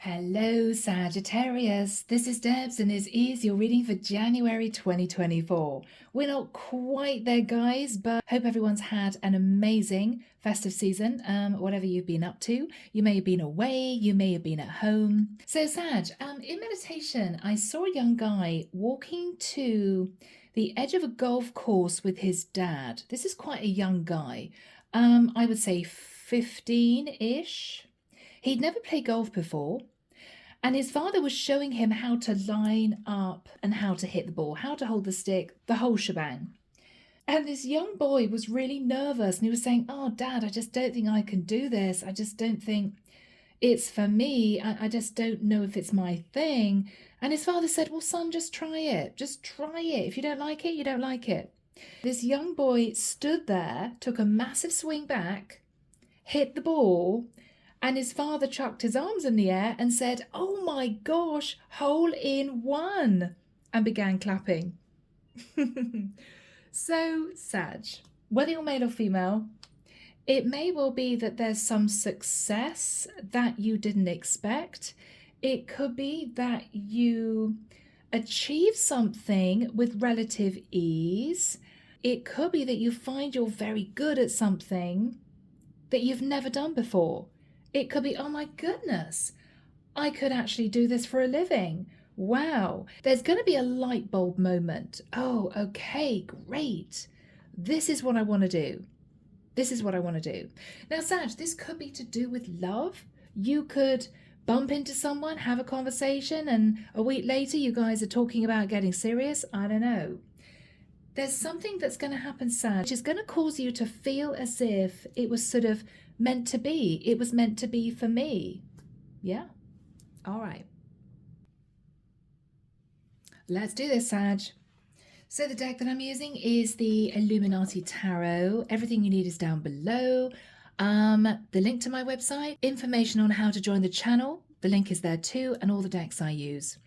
Hello, Sagittarius. This is Debs, and this is your reading for January 2024. We're not quite there, guys, but hope everyone's had an amazing festive season, whatever you've been up to. You may have been away, you may have been at home. So, Sag, in meditation, I saw a young guy walking to the edge of a golf course with his dad. This is quite a young guy. I would say 15-ish. He'd never played golf before. And his father was showing him how to line up and how to hit the ball, how to hold the stick, the whole shebang. And this young boy was really nervous and he was saying, "Oh, Dad, I just don't think I can do this. I just don't think it's for me. I just don't know if it's my thing." And his father said, "Well, son, just try it. Just try it. If you don't like it, you don't like it." This young boy stood there, took a massive swing back, hit the ball, and his father chucked his arms in the air and said, "Oh my gosh, hole in one," and began clapping. So, Sag, whether you're male or female, it may well be that there's some success that you didn't expect. It could be that you achieve something with relative ease. It could be that you find you're very good at something that you've never done before. It could be, "Oh my goodness, I could actually do this for a living. Wow." There's going to be a light bulb moment. "Oh, okay, great. This is what I want to do. This is what I want to do." Now, Sag, this could be to do with love. You could bump into someone, have a conversation, and a week later you guys are talking about getting serious. I don't know. There's something that's going to happen, Sag, which is going to cause you to feel as if it was sort of meant to be. It was meant to be for me. Yeah? All right. Let's do this, Sag. So the deck that I'm using is the Illuminati Tarot. Everything you need is down below. The link to my website, information on how to join the channel, the link is there too, and all the decks I use.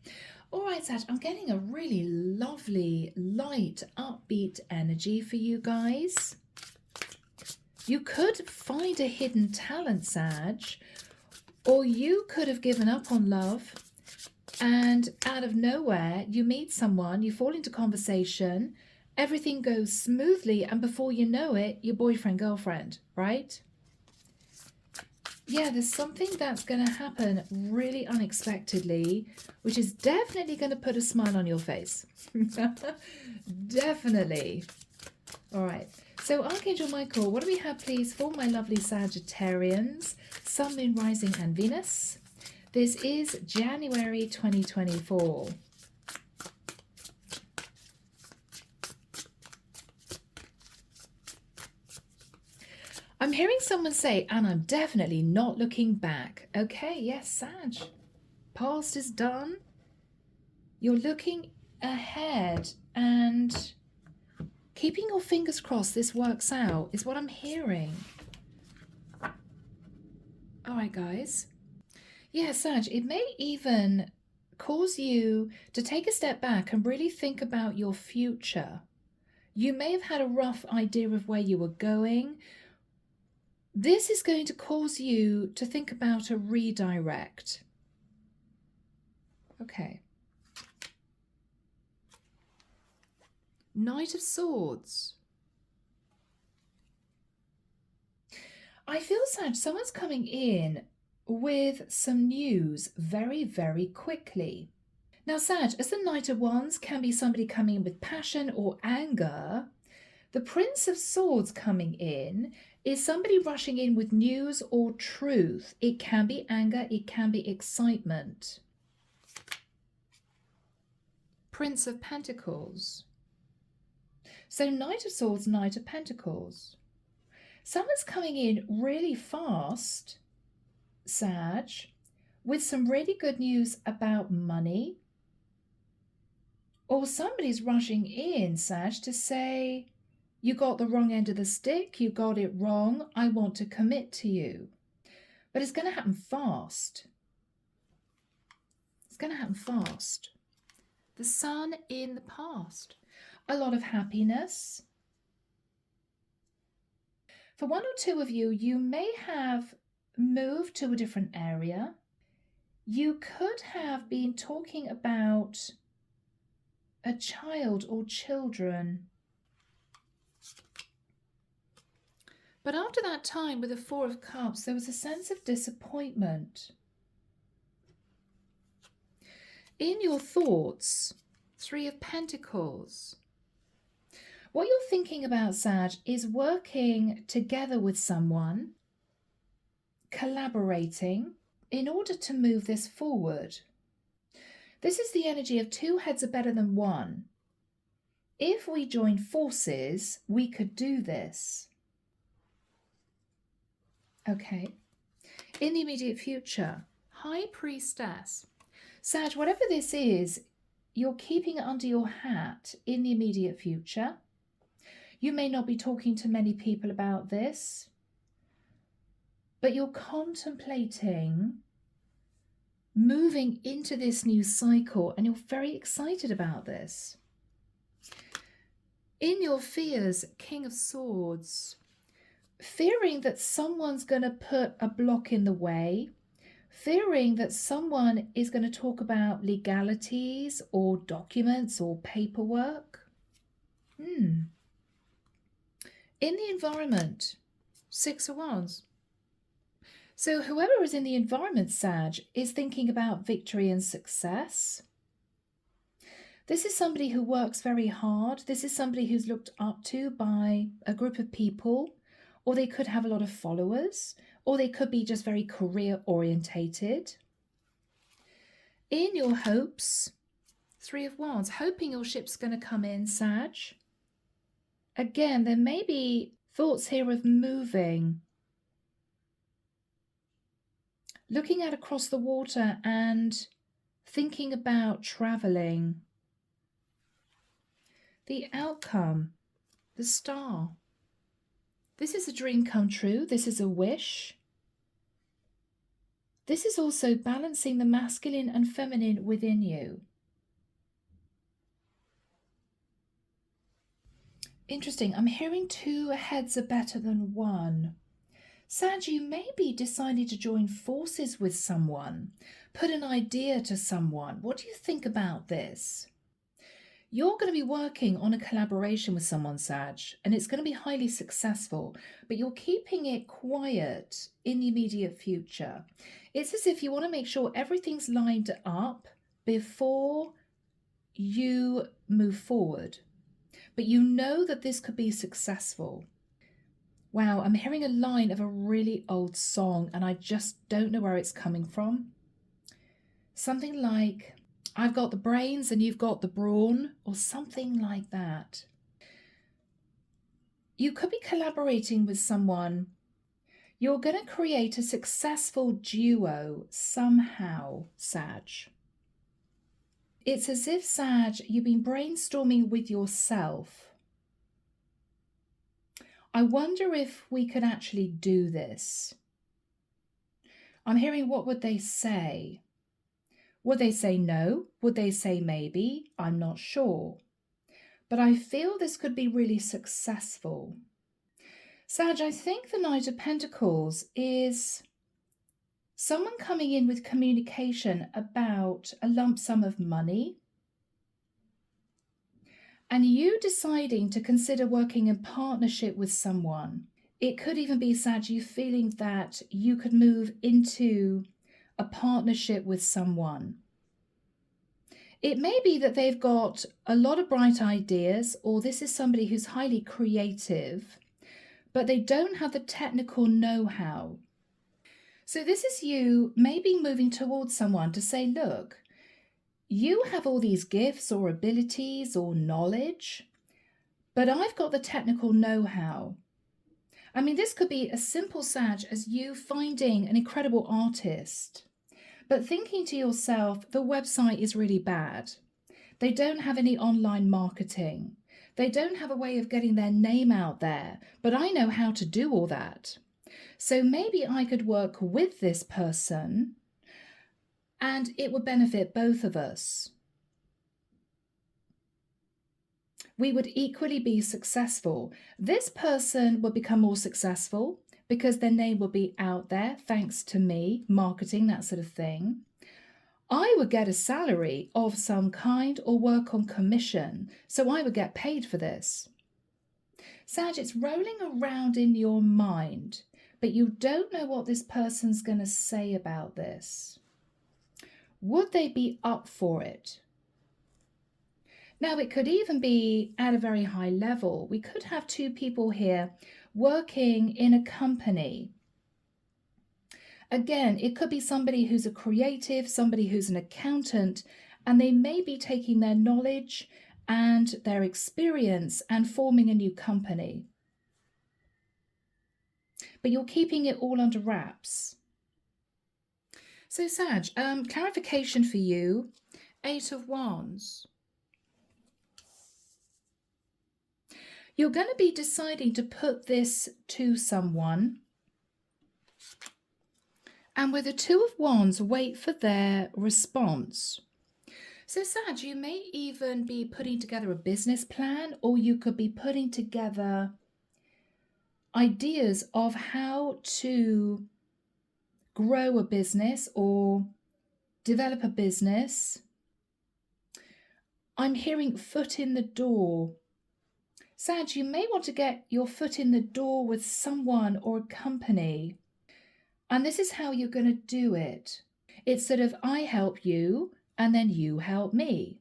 All right, Sag, I'm getting a really lovely, light, upbeat energy for you guys. You could find a hidden talent, Sag, or you could have given up on love and out of nowhere you meet someone, you fall into conversation, everything goes smoothly, and before you know it, you're boyfriend, girlfriend, right? Yeah, there's something that's going to happen really unexpectedly, which is definitely going to put a smile on your face. Definitely. All right. So Archangel Michael, what do we have, please, for my lovely Sagittarians, Sun, Moon, Rising, and Venus? This is January 2024. I'm hearing someone say, "And I'm definitely not looking back." Okay, yes, Sag. Past is done. You're looking ahead and keeping your fingers crossed this works out is what I'm hearing. All right, guys. Yeah, Sag, it may even cause you to take a step back and really think about your future. You may have had a rough idea of where you were going. This is going to cause you to think about a redirect. Okay. Knight of Swords. I feel, Sag, someone's coming in with some news very, very quickly. Now, Sag, as the Knight of Wands can be somebody coming in with passion or anger, the Prince of Swords coming in is somebody rushing in with news or truth. It can be anger, it can be excitement. Prince of Pentacles. So Knight of Swords, Knight of Pentacles. Someone's coming in really fast, Sag, with some really good news about money. Or somebody's rushing in, Sag, to say, "You got the wrong end of the stick, you got it wrong, I want to commit to you." But it's going to happen fast. It's going to happen fast. The Sun in the past. A lot of happiness. For one or two of you, you may have moved to a different area. You could have been talking about a child or children. But after that time with the Four of Cups, there was a sense of disappointment. In your thoughts, Three of Pentacles. What you're thinking about, Sag, is working together with someone, collaborating in order to move this forward. This is the energy of two heads are better than one. If we join forces, we could do this. Okay. In the immediate future, High Priestess. Sag, whatever this is, you're keeping it under your hat in the immediate future. You may not be talking to many people about this, but you're contemplating moving into this new cycle, and you're very excited about this. In your fears, King of Swords, fearing that someone's going to put a block in the way, fearing that someone is going to talk about legalities or documents or paperwork. In the environment, Six of Wands. So whoever is in the environment, Sag, is thinking about victory and success. This is somebody who works very hard. This is somebody who's looked up to by a group of people, or they could have a lot of followers, or they could be just very career orientated. In your hopes, Three of Wands, hoping your ship's going to come in, Sag. Again, there may be thoughts here of moving, looking out across the water and thinking about traveling. The outcome, the Star. This is a dream come true. This is a wish. This is also balancing the masculine and feminine within you. Interesting. I'm hearing two heads are better than one. Sag, you may be deciding to join forces with someone, put an idea to someone. What do you think about this? You're going to be working on a collaboration with someone, Sag, and it's going to be highly successful, but you're keeping it quiet in the immediate future. It's as if you want to make sure everything's lined up before you move forward, but you know that this could be successful. Wow, I'm hearing a line of a really old song, and I just don't know where it's coming from. Something like, I've got the brains and you've got the brawn, or something like that. You could be collaborating with someone. You're going to create a successful duo somehow, Sag. It's as if, Sag, you've been brainstorming with yourself. I wonder if we could actually do this. I'm hearing, what would they say? Would they say no? Would they say maybe? I'm not sure. But I feel this could be really successful. Sag, I think the Knight of Pentacles is someone coming in with communication about a lump sum of money, and you deciding to consider working in partnership with someone. It could even be, Sag, you feeling that you could move into a partnership with someone. It may be that they've got a lot of bright ideas, or this is somebody who's highly creative, but they don't have the technical know-how. So this is you maybe moving towards someone to say, look, you have all these gifts or abilities or knowledge, but I've got the technical know-how. I mean, this could be as simple, Sag, as you finding an incredible artist, but thinking to yourself, the website is really bad. They don't have any online marketing. They don't have a way of getting their name out there, but I know how to do all that. So maybe I could work with this person and it would benefit both of us. We would equally be successful. This person would become more successful because their name will be out there thanks to me, marketing, that sort of thing. I would get a salary of some kind or work on commission, so I would get paid for this. Sag, it's rolling around in your mind, but you don't know what this person's going to say about this. Would they be up for it? Now, it could even be at a very high level. We could have two people here working in a company. Again, it could be somebody who's a creative, somebody who's an accountant, and they may be taking their knowledge and their experience and forming a new company. But you're keeping it all under wraps. So, Sag, clarification for you, 8 of Wands. You're going to be deciding to put this to someone. And with the 2 of Wands, wait for their response. So, Sag, you may even be putting together a business plan, or you could be putting together ideas of how to grow a business or develop a business. I'm hearing foot in the door. Sag, you may want to get your foot in the door with someone or a company. And this is how you're going to do it. It's sort of, I help you and then you help me.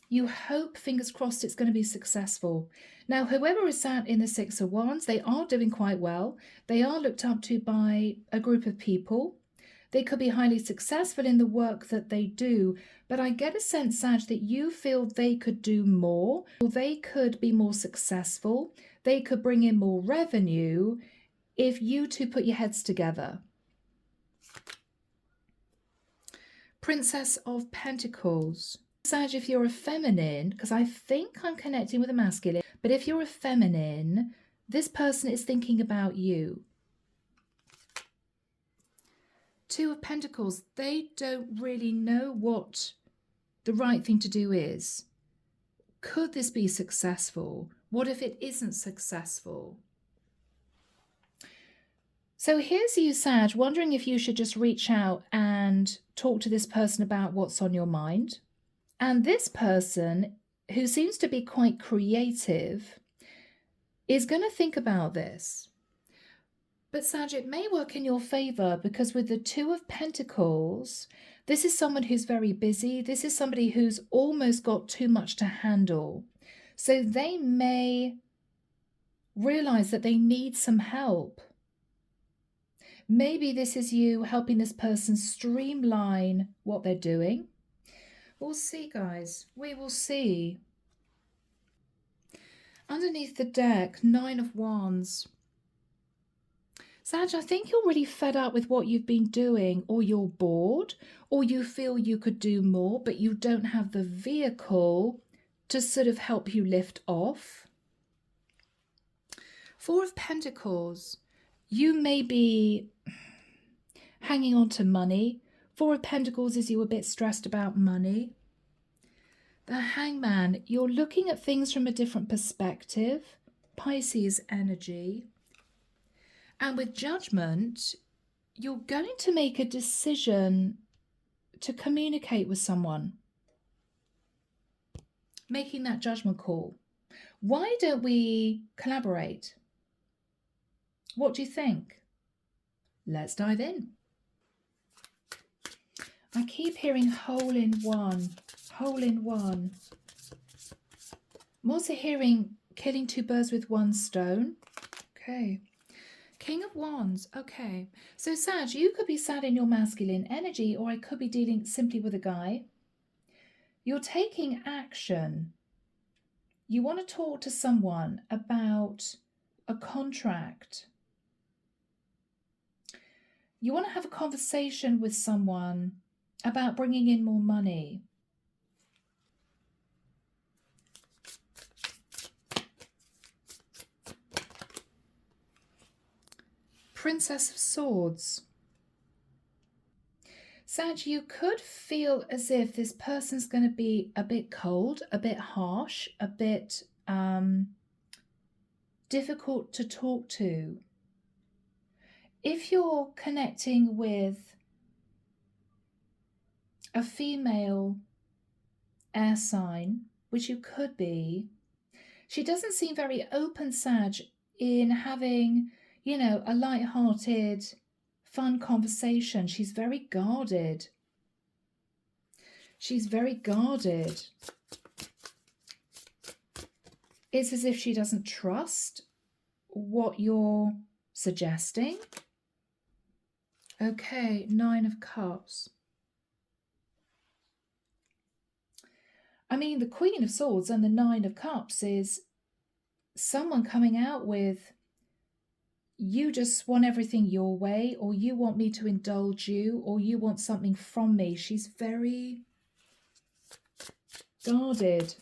You hope, fingers crossed, it's going to be successful. Now, whoever is sat in the 6 of Wands, they are doing quite well. They are looked up to by a group of people. They could be highly successful in the work that they do, but I get a sense, Sag, that you feel they could do more, or they could be more successful. They could bring in more revenue if you two put your heads together. Princess of Pentacles. Sag, if you're a feminine, because I think I'm connecting with a masculine, but if you're a feminine, this person is thinking about you. 2 of Pentacles, they don't really know what the right thing to do is. Could this be successful? What if it isn't successful? So here's you, Sag, wondering if you should just reach out and talk to this person about what's on your mind. And this person, who seems to be quite creative, is going to think about this. But Sag, it may work in your favor because with the 2 of Pentacles, this is someone who's very busy. This is somebody who's almost got too much to handle. So they may realize that they need some help. Maybe this is you helping this person streamline what they're doing. We'll see, guys. We will see. Underneath the deck, 9 of Wands. Sag, I think you're really fed up with what you've been doing, or you're bored, or you feel you could do more, but you don't have the vehicle to sort of help you lift off. 4 of Pentacles. You may be hanging on to money. 4 of Pentacles is you a bit stressed about money. The Hangman, you're looking at things from a different perspective. Pisces energy. And with Judgment, you're going to make a decision to communicate with someone. Making that judgment call. Why don't we collaborate? What do you think? Let's dive in. I keep hearing hole in one, hole in one. I'm also hearing killing 2 birds with 1 stone. Okay. King of Wands. Okay. So Sag, you could be sad in your masculine energy, or I could be dealing simply with a guy. You're taking action. You want to talk to someone about a contract. You want to have a conversation with someone about bringing in more money. Princess of Swords. Sag, you could feel as if this person's going to be a bit cold, a bit harsh, a bit difficult to talk to. If you're connecting with a female air sign, which you could be. She doesn't seem very open, Sag, in having, a light-hearted, fun conversation. She's very guarded. She's very guarded. It's as if she doesn't trust what you're suggesting. Okay, 9 of Cups. I mean, the Queen of Swords and the 9 of Cups is someone coming out with, you just want everything your way, or you want me to indulge you, or you want something from me. She's very guarded.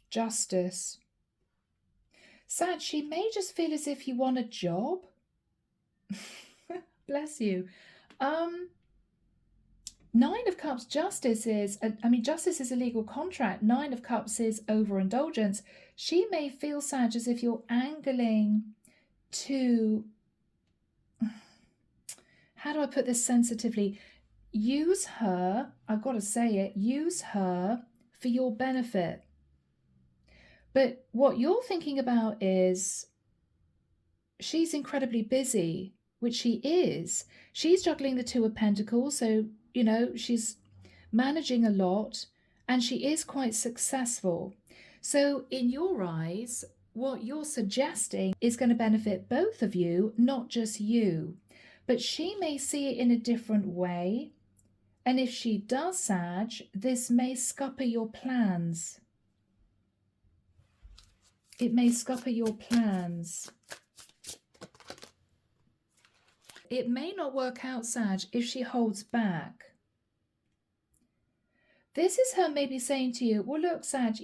Justice. Sad, she may just feel as if you want a job. Bless you. 9 of Cups, justice is, justice is a legal contract. 9 of Cups is overindulgence. She may feel, Sag, as if you're angling to, how do I put this sensitively? Use her, I've got to say it, use her for your benefit. But what you're thinking about is she's incredibly busy, which she is. She's juggling the 2 of Pentacles, so, she's managing a lot, and she is quite successful. So in your eyes, what you're suggesting is going to benefit both of you, not just you. But she may see it in a different way. And if she does, Sag, this may scupper your plans. It may scupper your plans. It may not work out, Sag, if she holds back. This is her maybe saying to you, well, look, Sag,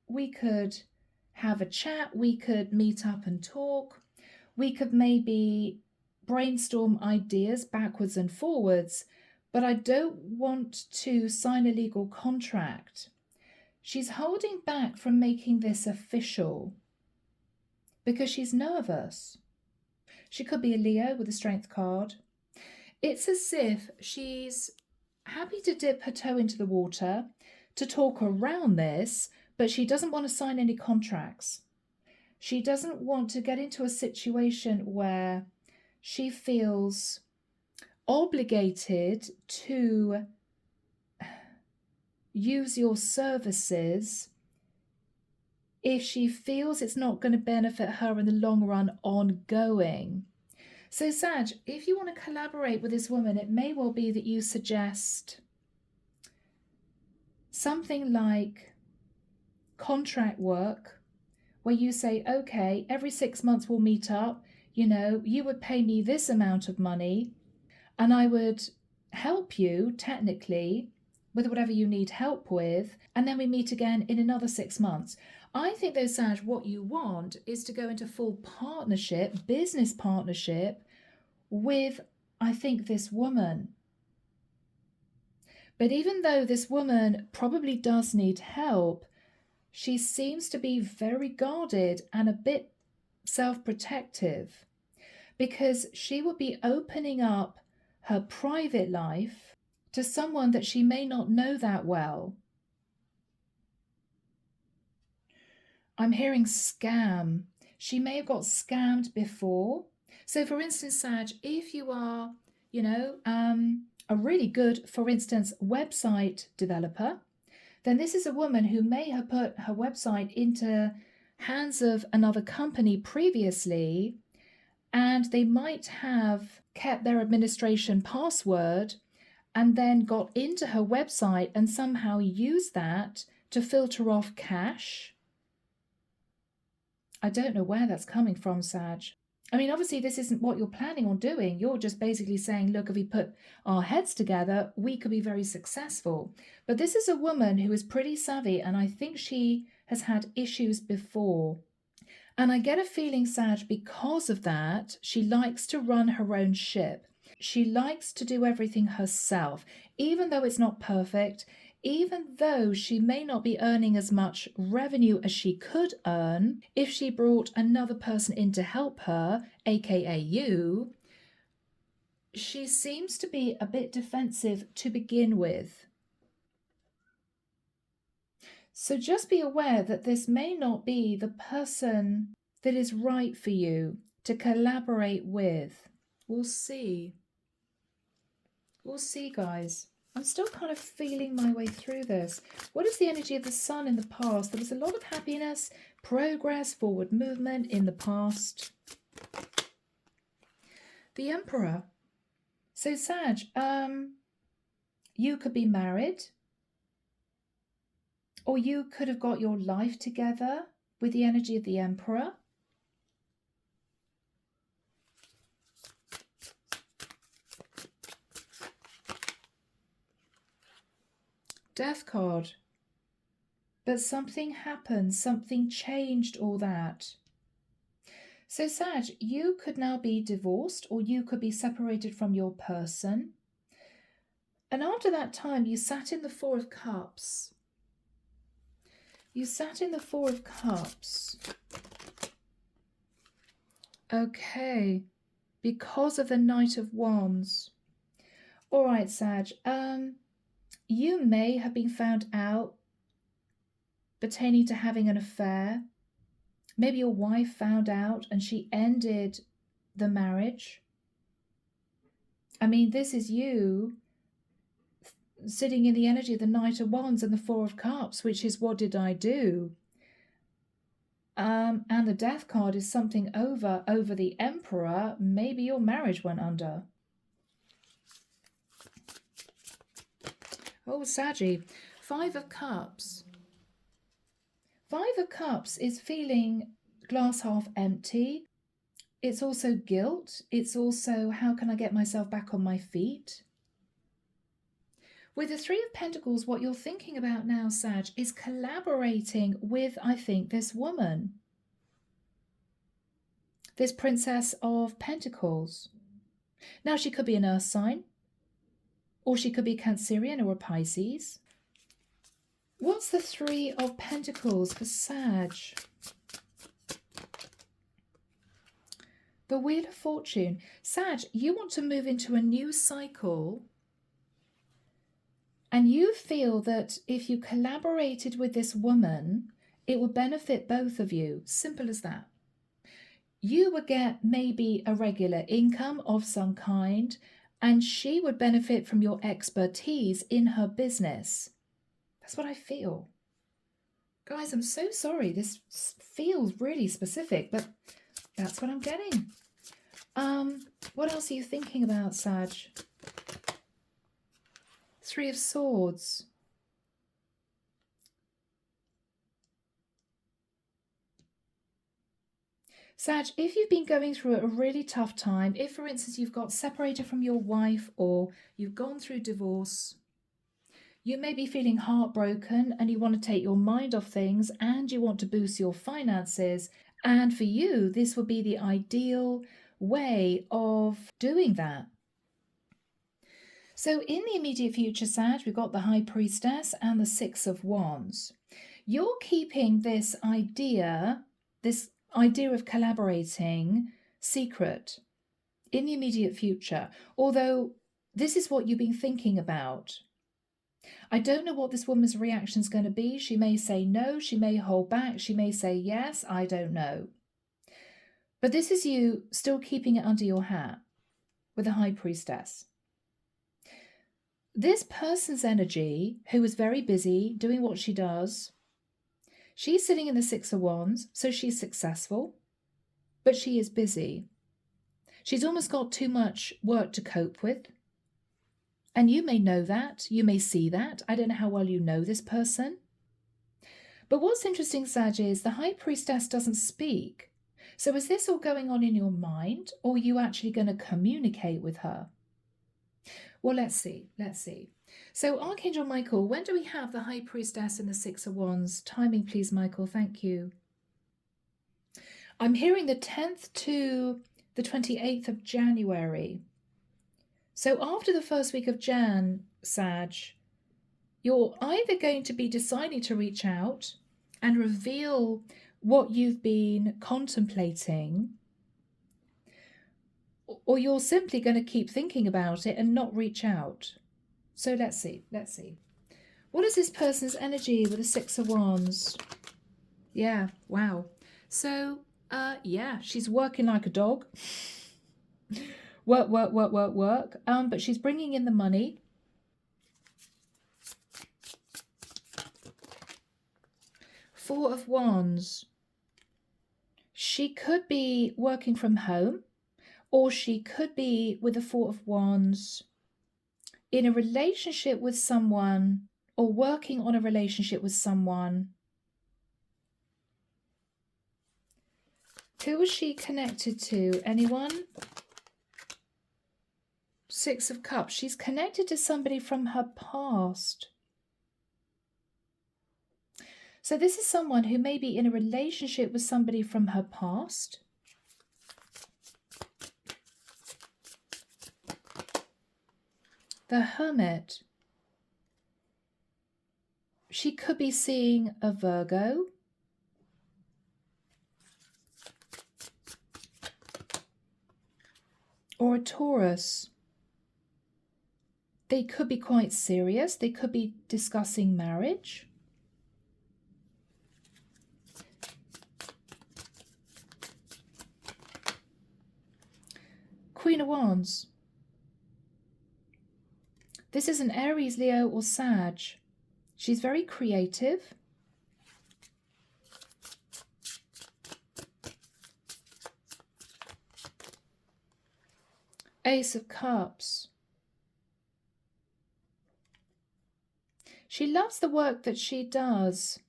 we could have a chat. We could meet up and talk. We could maybe brainstorm ideas backwards and forwards, but I don't want to sign a legal contract. She's holding back from making this official because she's nervous. She could be a Leo with a Strength card. It's as if she's happy to dip her toe into the water to talk around this, but she doesn't want to sign any contracts. She doesn't want to get into a situation where she feels obligated to use your services if she feels it's not going to benefit her in the long run ongoing. So Sag, if you want to collaborate with this woman, it may well be that you suggest something like contract work, where you say, okay, every 6 months we'll meet up, you would pay me this amount of money, and I would help you technically with whatever you need help with, and then we meet again in another 6 months. I think though, Sag, what you want is to go into full partnership, business partnership with, I think, this woman. But even though this woman probably does need help, she seems to be very guarded and a bit self-protective, because she would be opening up her private life to someone that she may not know that well. I'm hearing scam. She may have got scammed before. So for instance, Sag, if you are, a really good, for instance, website developer, then this is a woman who may have put her website into hands of another company previously, and they might have kept their administration password and then got into her website and somehow used that to filter off cash. I don't know where that's coming from, Sag. I mean, obviously, this isn't what you're planning on doing. You're just basically saying, look, if we put our heads together, we could be very successful. But this is a woman who is pretty savvy, and I think she has had issues before. And I get a feeling, Sag, because of that, she likes to run her own ship. She likes to do everything herself, even though it's not perfect, even though she may not be earning as much revenue as she could earn if she brought another person in to help her, aka you, she seems to be a bit defensive to begin with. So just be aware that this may not be the person that is right for you to collaborate with. We'll see. We'll see, guys. I'm still kind of feeling my way through this. What is the energy of the sun in the past? There was a lot of happiness, progress, forward movement in the past. The Emperor. So Sag, you could be married, or you could have got your life together with the energy of the Emperor. Death card. But something happened, something changed all that. So Sag, you could now be divorced, or you could be separated from your person. And after that time, you sat in the Four of Cups. You sat in the Four of Cups. Okay, because of the Knight of Wands. All right, Sag, you may have been found out pertaining to having an affair. Maybe your wife found out and she ended the marriage. I mean, this is you sitting in the energy of the Knight of Wands and the Four of Cups, which is what did I do? And the Death card is something over the Emperor. Maybe your marriage went under. Oh, Saggy, Five of Cups. Five of Cups is feeling glass half empty. It's also guilt. It's also, how can I get myself back on my feet? With the Three of Pentacles, what you're thinking about now, Sag, is collaborating with, I think, this woman. This Princess of Pentacles. Now, she could be an Earth sign, or she could be Cancerian or a Pisces. What's the Three of Pentacles for Sag? The Wheel of Fortune. Sag, you want to move into a new cycle, and you feel that if you collaborated with this woman, it would benefit both of you. Simple as that. You would get maybe a regular income of some kind, and she would benefit from your expertise in her business. That's what I feel. Guys, I'm so sorry. This feels really specific, but that's what I'm getting. What else are you thinking about, Sag? Three of Swords. Sag, if you've been going through a really tough time, if, for instance, you've got separated from your wife or you've gone through divorce, you may be feeling heartbroken and you want to take your mind off things and you want to boost your finances. And for you, this would be the ideal way of doing that. So in the immediate future, Sag, we've got the High Priestess and the Six of Wands. You're keeping this idea of collaborating secret in the immediate future, although this is what you've been thinking about. I don't know what this woman's reaction is going to be. She may say no, she may hold back, she may say yes, I don't know. But this is you still keeping it under your hat with the High Priestess. This person's energy, who is very busy doing what she does, she's sitting in the Six of Wands, so she's successful, but she is busy. She's almost got too much work to cope with. And you may know that, you may see that. I don't know how well you know this person. But what's interesting, Sag, is the High Priestess doesn't speak. So is this all going on in your mind, or are you actually going to communicate with her? Well, let's see. So Archangel Michael, when do we have the High Priestess and the Six of Wands? Timing, please, Michael. Thank you. I'm hearing the 10th to the 28th of January. So after the first week of Jan, Sag, You're either going to be deciding to reach out and reveal what you've been contemplating, or you're simply going to keep thinking about it and not reach out. So let's see. What is this person's energy with the Six of Wands? Yeah, wow. So, yeah, she's working like a dog. Work. But she's bringing in the money. Four of Wands. She could be working from home, or she could be with the Four of Wands in a relationship with someone, or working on a relationship with someone. Who was she connected to? Anyone? Six of Cups. She's connected to somebody from her past. So this is someone who may be in a relationship with somebody from her past. The Hermit. She could be seeing a Virgo. Or a Taurus. They could be quite serious. They could be discussing marriage. Queen of Wands. This is an Aries, Leo, or Sag. She's very creative. Ace of Cups. She loves the work that she does.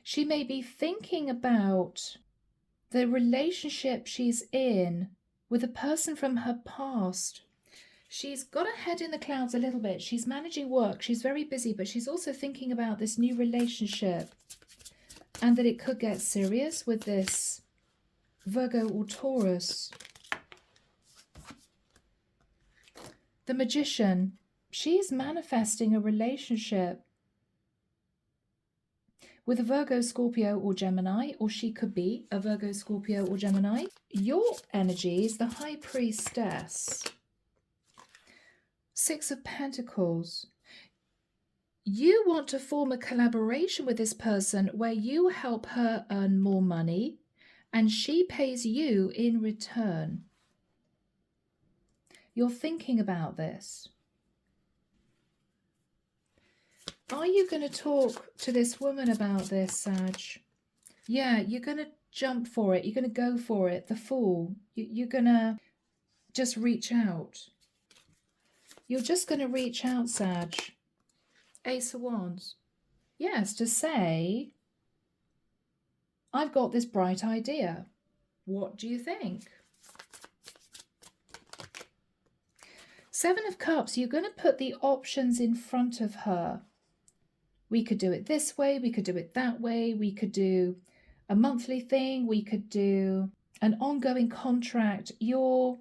She may be thinking about the relationship she's in with a person from her past. She's got her head in the clouds a little bit. She's managing work. She's very busy, but she's also thinking about this new relationship and that it could get serious with this Virgo or Taurus. The Magician. She's manifesting a relationship with a Virgo, Scorpio, or Gemini, or she could be a Virgo, Scorpio, or Gemini. Your energy is the High Priestess. Six of Pentacles. You want to form a collaboration with this person where you help her earn more money and she pays you in return. You're thinking about this. Are you going to talk to this woman about this, Sag? Yeah, you're going to jump for it. You're going to go for it. The Fool. You're going to just reach out. You're just going to reach out, Sag. Ace of Wands. Yes, to say, I've got this bright idea. What do you think? Seven of Cups. You're going to put the options in front of her. We could do it this way. We could do it that way. We could do a monthly thing. We could do an ongoing contract. You're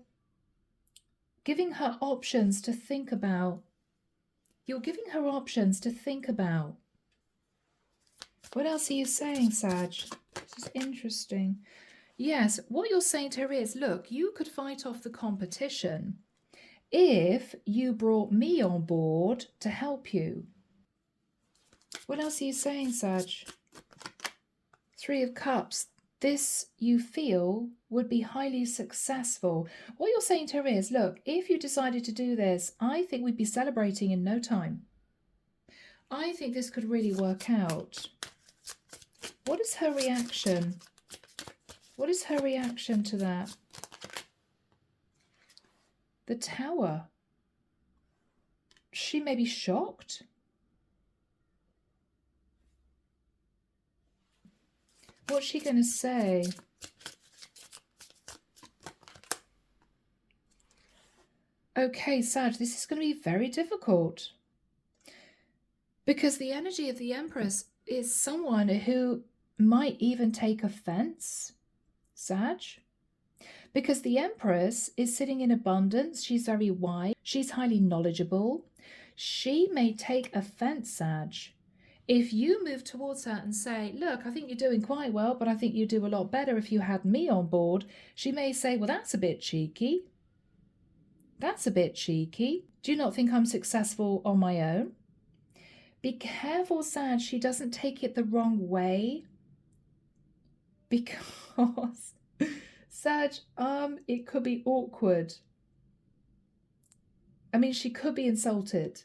giving her options to think about. You're giving her options to think about. What else are you saying, Sag? This is interesting. Yes, what you're saying to her is, look, you could fight off the competition if you brought me on board to help you. What else are you saying, Sag? Three of Cups. This, you feel, would be highly successful. What you're saying to her is, look, if you decided to do this, I think we'd be celebrating in no time. I think this could really work out. What is her reaction? What is her reaction to that? The Tower. She may be shocked. What's she going to say? Okay, Sag, this is going to be very difficult. Because the energy of the Empress is someone who might even take offense, Sag. Because the Empress is sitting in abundance. She's very wise. She's highly knowledgeable. She may take offense, Sag. If you move towards her and say, look, I think you're doing quite well, but I think you'd do a lot better if you had me on board, she may say, well, that's a bit cheeky. That's a bit cheeky. Do you not think I'm successful on my own? Be careful, Sag, she doesn't take it the wrong way. Because, Sag, it could be awkward. I mean, she could be insulted.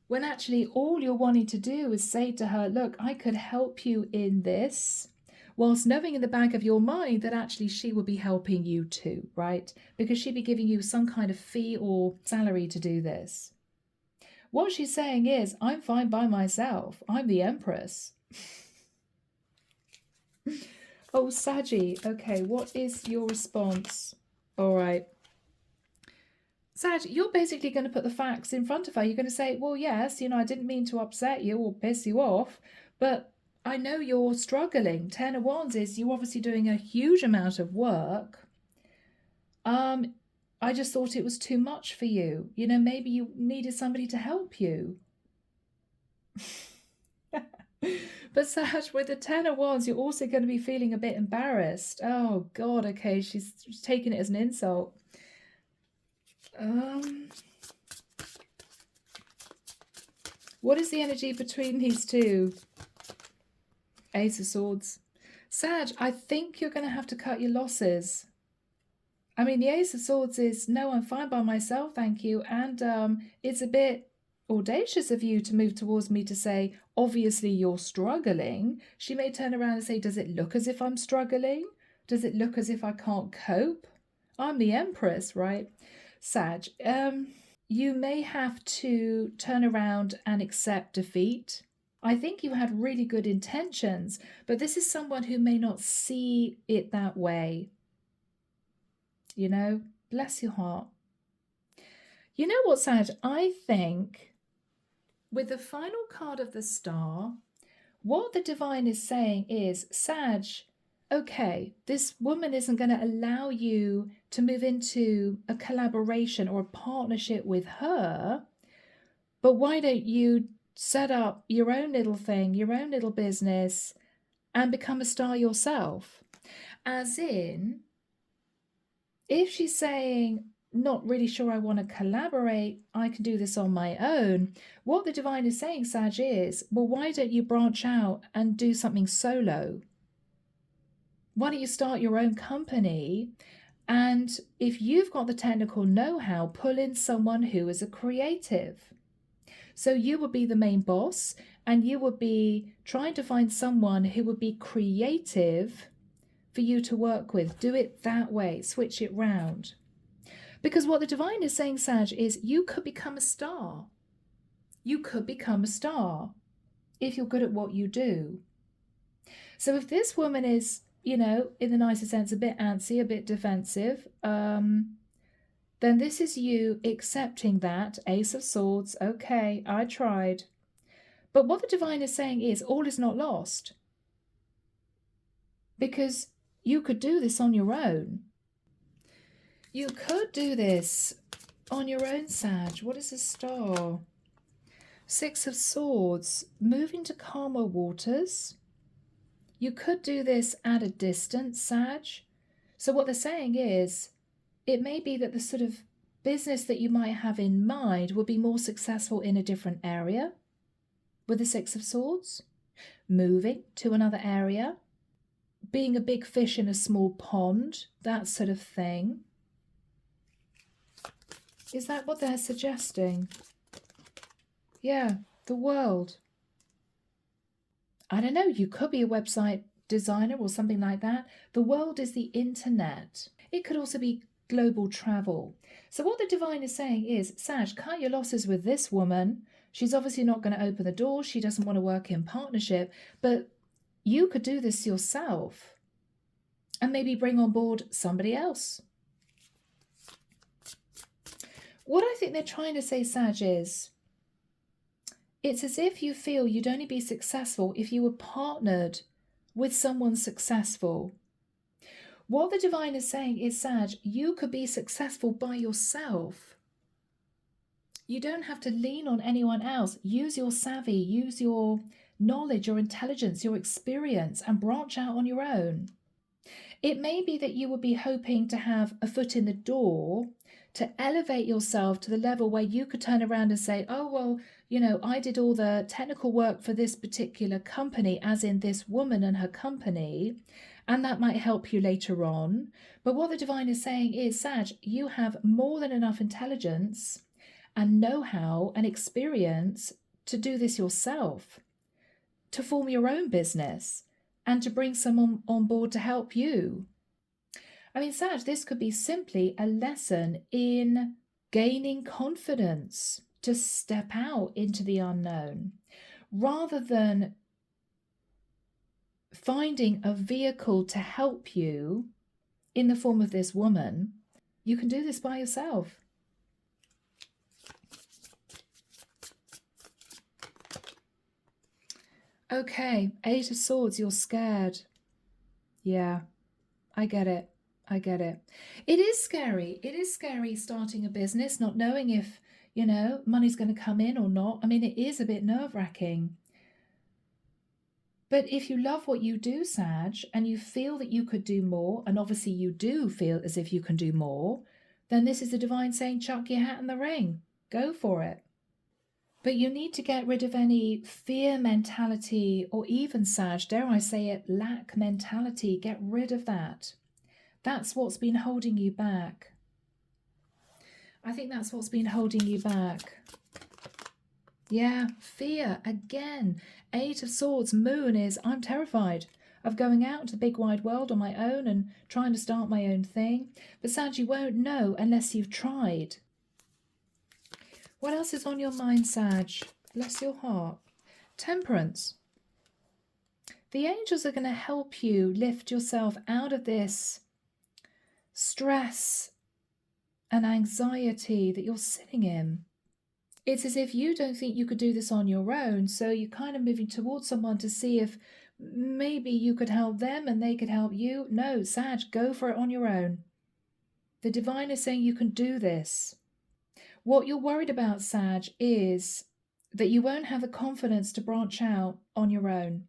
When actually all you're wanting to do is say to her, look, I could help you in this, whilst knowing in the back of your mind that actually she will be helping you too, right? Because she'd be giving you some kind of fee or salary to do this. What she's saying is, I'm fine by myself. I'm the Empress. Oh, Saggy. Okay, what is your response? All right. Sag, you're basically going to put the facts in front of her. You're going to say, well, yes, I didn't mean to upset you or piss you off, but I know you're struggling. 10 of Wands is you're obviously doing a huge amount of work. I just thought it was too much for you. Maybe you needed somebody to help you. But Sag, with the 10 of Wands, you're also going to be feeling a bit embarrassed. Oh, God, okay, she's taking it as an insult. What is the energy between these two? Ace of Swords. Sag, I think you're going to have to cut your losses. I mean, the Ace of Swords is, no, I'm fine by myself, thank you. And it's a bit audacious of you to move towards me to say, obviously you're struggling. She may turn around and say, does it look as if I'm struggling? Does it look as if I can't cope? I'm the Empress, right? Sag, you may have to turn around and accept defeat. I think you had really good intentions, but this is someone who may not see it that way. Bless your heart. You know what, Sag? I think with the final card of the Star, what the Divine is saying is, Sag, okay, this woman isn't going to allow you to move into a collaboration or a partnership with her, but why don't you set up your own little thing, your own little business, and become a star yourself? As in, if she's saying, not really sure I want to collaborate, I can do this on my own, what the Divine is saying, Sag, is, well, why don't you branch out and do something solo? Why don't you start your own company? And if you've got the technical know-how, pull in someone who is a creative. So you would be the main boss, and you would be trying to find someone who would be creative for you to work with. Do it that way, switch it round. Because what the Divine is saying, Sag, is you could become a star. You could become a star if you're good at what you do. So if this woman is, in the nicest sense, a bit antsy, a bit defensive, then this is you accepting that. Ace of Swords, okay, I tried. But what the Divine is saying is all is not lost. Because you could do this on your own. You could do this on your own, Sag. What is a star? 6 of Swords, moving to calmer waters. You could do this at a distance, Sag. So what they're saying is, it may be that the sort of business that you might have in mind will be more successful in a different area with the 6 of Swords, moving to another area, being a big fish in a small pond, that sort of thing. Is that what they're suggesting? Yeah, the world. I don't know, you could be a website designer or something like that. The world is the internet. It could also be global travel. So what the Divine is saying is, Sag, cut your losses with this woman. She's obviously not going to open the door. She doesn't want to work in partnership, but you could do this yourself and maybe bring on board somebody else. What I think they're trying to say, Sag, is it's as if you feel you'd only be successful if you were partnered with someone successful. What the Divine is saying is, Sag, you could be successful by yourself. You don't have to lean on anyone else. Use your savvy, use your knowledge, your intelligence, your experience, and branch out on your own. It may be that you would be hoping to have a foot in the door to elevate yourself to the level where you could turn around and say, oh, well, you know, I did all the technical work for this particular company, as in this woman and her company, and that might help you later on. But what the divine is saying is, Sag, you have more than enough intelligence and know-how and experience to do this yourself, to form your own business, and to bring someone on board to help you. I mean, Sag, this could be simply a lesson in gaining confidence to step out into the unknown, rather than finding a vehicle to help you in the form of this woman. You can do this by yourself. Okay, 8 of Swords, you're scared. Yeah, I get it. I get it. It is scary. It is scary starting a business, not knowing if, you know, money's going to come in or not. I mean, it is a bit nerve-wracking. But if you love what you do, Sag, and you feel that you could do more, and obviously you do feel as if you can do more, then this is the divine saying, chuck your hat in the ring. Go for it. But you need to get rid of any fear mentality, or even, Sag, dare I say it, lack mentality. Get rid of that. That's what's been holding you back. I think that's what's been holding you back. Yeah, fear again. 8 of Swords, Moon is, I'm terrified of going out into the big wide world on my own and trying to start my own thing. But Sag, you won't know unless you've tried. What else is on your mind, Sag? Bless your heart. Temperance. The angels are going to help you lift yourself out of this stress and anxiety that you're sitting in. It's as if you don't think you could do this on your own, so you're kind of moving towards someone to see if maybe you could help them and they could help you. No, Sag, go for it on your own. The divine is saying you can do this. What you're worried about, Sag, is that you won't have the confidence to branch out on your own.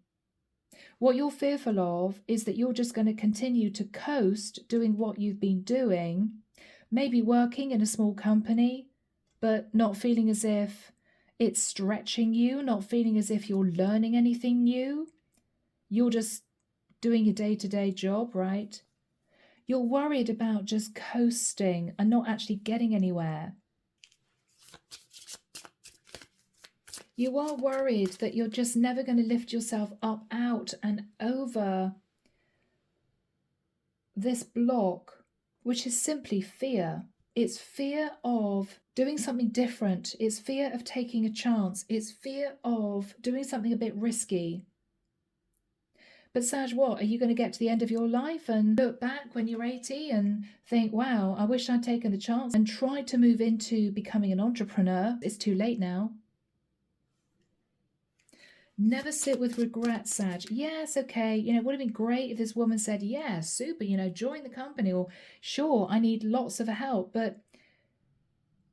What you're fearful of is that you're just going to continue to coast doing what you've been doing, maybe working in a small company, but not feeling as if it's stretching you, not feeling as if you're learning anything new. You're just doing your day-to-day job, right? You're worried about just coasting and not actually getting anywhere. You are worried that you're just never going to lift yourself up, out and over this block, which is simply fear. It's fear of doing something different. It's fear of taking a chance. It's fear of doing something a bit risky. But Sag, what? Are you going to get to the end of your life and look back when you're 80 and think, wow, I wish I'd taken the chance and tried to move into becoming an entrepreneur? It's too late now. Never sit with regret, Sag. Yes, okay, you know, it would have been great if this woman said, yeah, super, you know, join the company, or sure, I need lots of help. But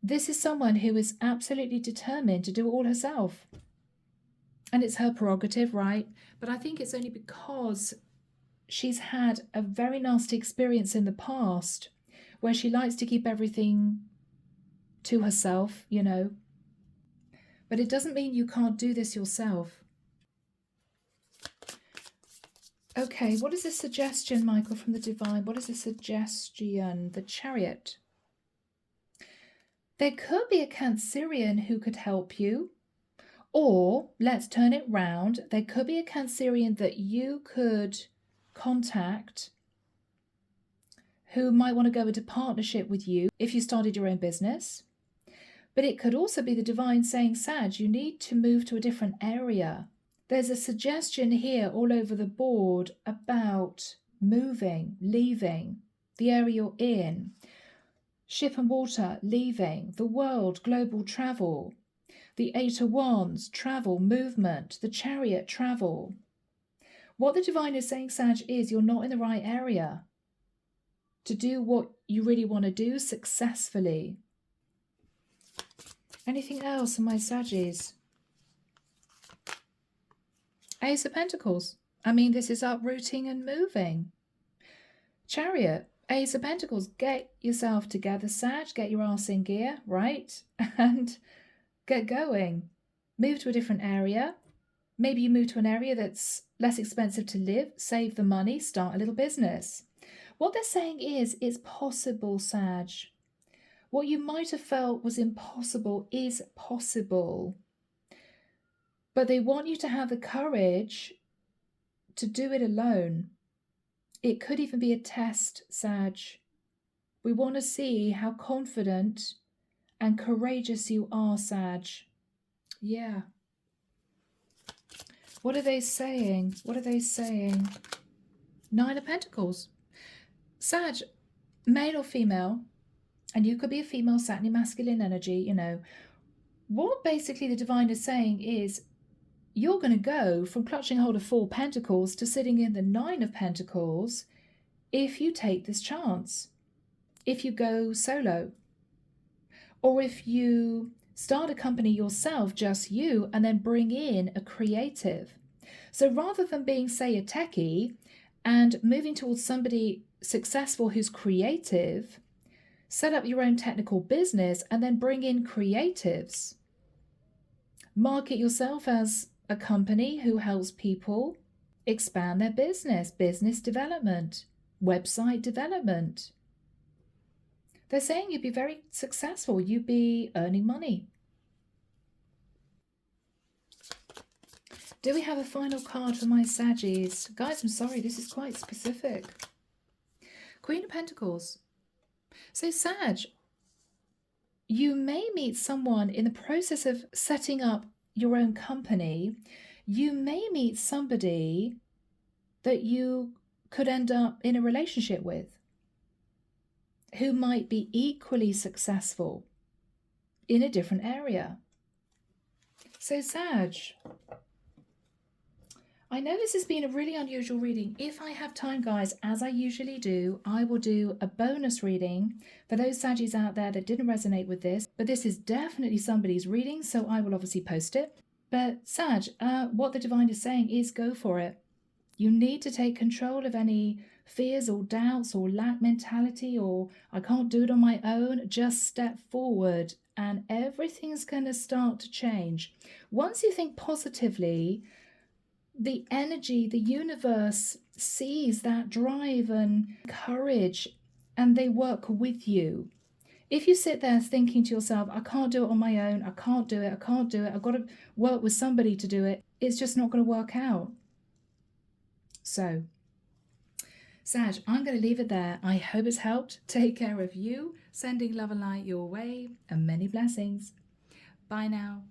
this is someone who is absolutely determined to do it all herself. And it's her prerogative, right? But I think it's only because she's had a very nasty experience in the past where she likes to keep everything to herself, you know. But it doesn't mean you can't do this yourself. Okay, what is the suggestion, Michael, from the divine? What is the suggestion? The Chariot. There could be a Cancerian who could help you. Or, let's turn it round, there could be a Cancerian that you could contact who might want to go into partnership with you if you started your own business. But it could also be the divine saying, Sag, you need to move to a different area. There's a suggestion here all over the board about moving, leaving the area you're in. Ship and water, leaving. The world, global travel. The 8 of Wands, travel, movement. The Chariot, travel. What the divine is saying, Sag, is you're not in the right area to do what you really want to do successfully. Anything else on my Saggies? Ace of Pentacles. I mean, this is uprooting and moving. Chariot. Ace of Pentacles. Get yourself together, Sag. Get your ass in gear, right? And get going. Move to a different area. Maybe you move to an area that's less expensive to live, save the money, start a little business. What they're saying is, it's possible, Sag. What you might have felt was impossible is possible. But they want you to have the courage to do it alone. It could even be a test, Sag. We want to see how confident and courageous you are, Sag. Yeah. What are they saying? What are they saying? Nine of Pentacles. Sag, male or female, and you could be a female sat in your masculine energy, you know. What basically the divine is saying is, you're going to go from clutching hold of 4 Pentacles to sitting in the 9 of Pentacles if you take this chance. If you go solo. Or if you start a company yourself, just you, and then bring in a creative. So rather than being, say, a techie and moving towards somebody successful who's creative, set up your own technical business and then bring in creatives. Market yourself as a company who helps people expand their business development, website development. They're saying you'd be very successful. You'd be earning money. Do we have a final card for my Saggies? Guys, I'm sorry, this is quite specific. Queen of Pentacles. So Sag, you may meet someone in the process of setting up your own company. You may meet somebody that you could end up in a relationship with who might be equally successful in a different area. So Sag, I know this has been a really unusual reading. If I have time, guys, as I usually do, I will do a bonus reading for those Saggies out there that didn't resonate with this. But this is definitely somebody's reading, so I will obviously post it. But Sag, what the divine is saying is go for it. You need to take control of any fears or doubts or lack mentality or I can't do it on my own. Just step forward and everything's going to start to change. Once you think positively, the energy, the universe sees that drive and courage and they work with you. If you sit there thinking to yourself, I can't do it on my own, I can't do it, I've got to work with somebody to do it, it's just not going to work out. So, Sag, I'm going to leave it there. I hope it's helped. Take care of you, sending love and light your way, and many blessings. Bye now.